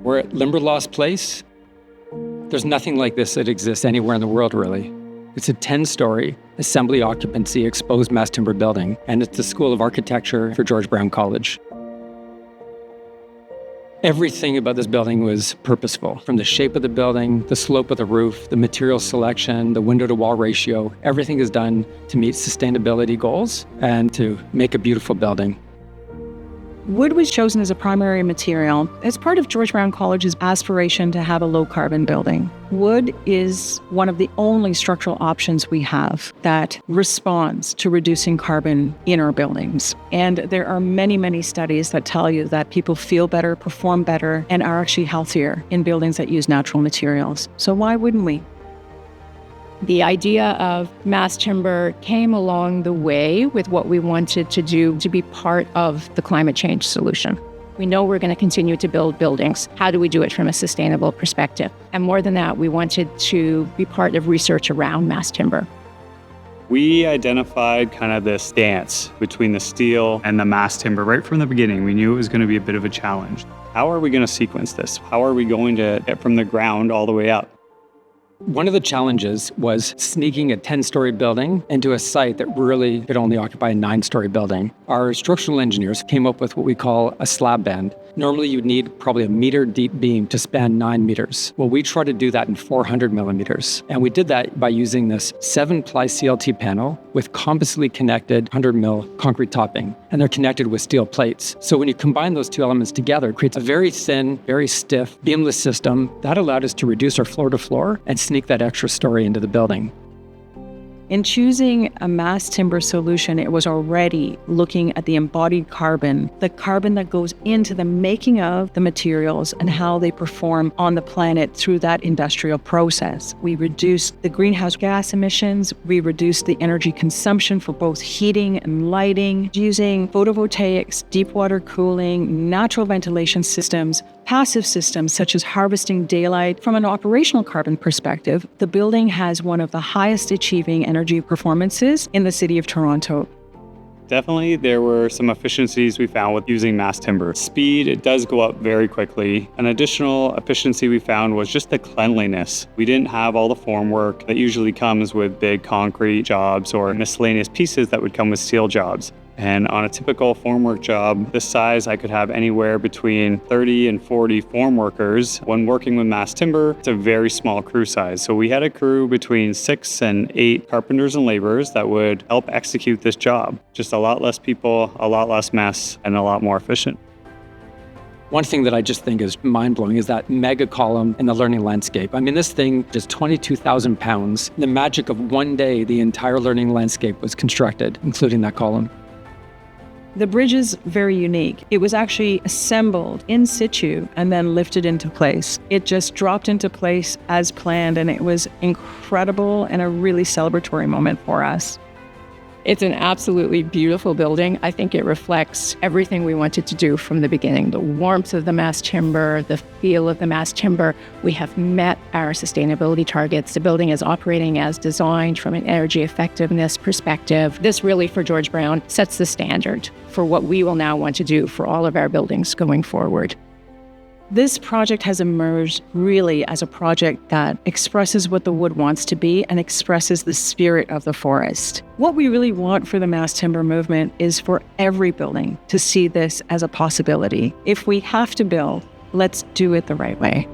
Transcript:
We're at Limberlost Place. There's nothing like this that exists anywhere in the world, really. It's a 10-story, assembly occupancy, exposed mass timber building, and it's the School of Architecture for George Brown College. Everything about this building was purposeful, from the shape of the building, the slope of the roof, the material selection, the window-to-wall ratio. Everything is done to meet sustainability goals and to make a beautiful building. Wood was chosen as a primary material as part of George Brown College's aspiration to have a low-carbon building. Wood is one of the only structural options we have that responds to reducing carbon in our buildings. And there are many, many studies that tell you that people feel better, perform better, and are actually healthier in buildings that use natural materials. So why wouldn't we? The idea of mass timber came along the way with what we wanted to do to be part of the climate change solution. We know we're going to continue to build buildings. How do we do it from a sustainable perspective? And more than that, we wanted to be part of research around mass timber. We identified kind of this dance between the steel and the mass timber right from the beginning. We knew it was going to be a bit of a challenge. How are we going to sequence this? How are we going to get from the ground all the way up? One of the challenges was sneaking a 10-story building into a site that really could only occupy a 9-story building. Our structural engineers came up with what we call a slab band. Normally, you'd need probably a meter-deep beam to span 9 meters. Well, we tried to do that in 400 millimeters. And we did that by using this 7-ply CLT panel with compositely connected 100 mil concrete topping. And they're connected with steel plates. So when you combine those two elements together, it creates a very thin, very stiff, beamless system. That allowed us to reduce our floor-to-floor and sneak that extra story into the building. In choosing a mass timber solution, it was already looking at the embodied carbon, the carbon that goes into the making of the materials and how they perform on the planet through that industrial process. We reduced the greenhouse gas emissions, we reduced the energy consumption for both heating and lighting, using photovoltaics, deep water cooling, natural ventilation systems, passive systems such as harvesting daylight. From an operational carbon perspective, the building has one of the highest achieving energy performances in the city of Toronto. Definitely, there were some efficiencies we found with using mass timber. Speed, it does go up very quickly. An additional efficiency we found was just the cleanliness. We didn't have all the formwork that usually comes with big concrete jobs or miscellaneous pieces that would come with steel jobs. And on a typical formwork job this size, I could have anywhere between 30 and 40 form workers. When working with mass timber, it's a very small crew size. So we had a crew between 6 and 8 carpenters and laborers that would help execute this job. Just a lot less people, a lot less mess, and a lot more efficient. One thing that I just think is mind-blowing is that mega column in the learning landscape. I mean, this thing is 22,000 pounds. The magic of one day, the entire learning landscape was constructed, including that column. The bridge is very unique. It was actually assembled in situ and then lifted into place. It just dropped into place as planned, and it was incredible and a really celebratory moment for us. It's an absolutely beautiful building. I think it reflects everything we wanted to do from the beginning. The warmth of the mass timber, the feel of the mass timber. We have met our sustainability targets. The building is operating as designed from an energy effectiveness perspective. This really, for George Brown, sets the standard for what we will now want to do for all of our buildings going forward. This project has emerged really as a project that expresses what the wood wants to be and expresses the spirit of the forest. What we really want for the mass timber movement is for every building to see this as a possibility. If we have to build, let's do it the right way.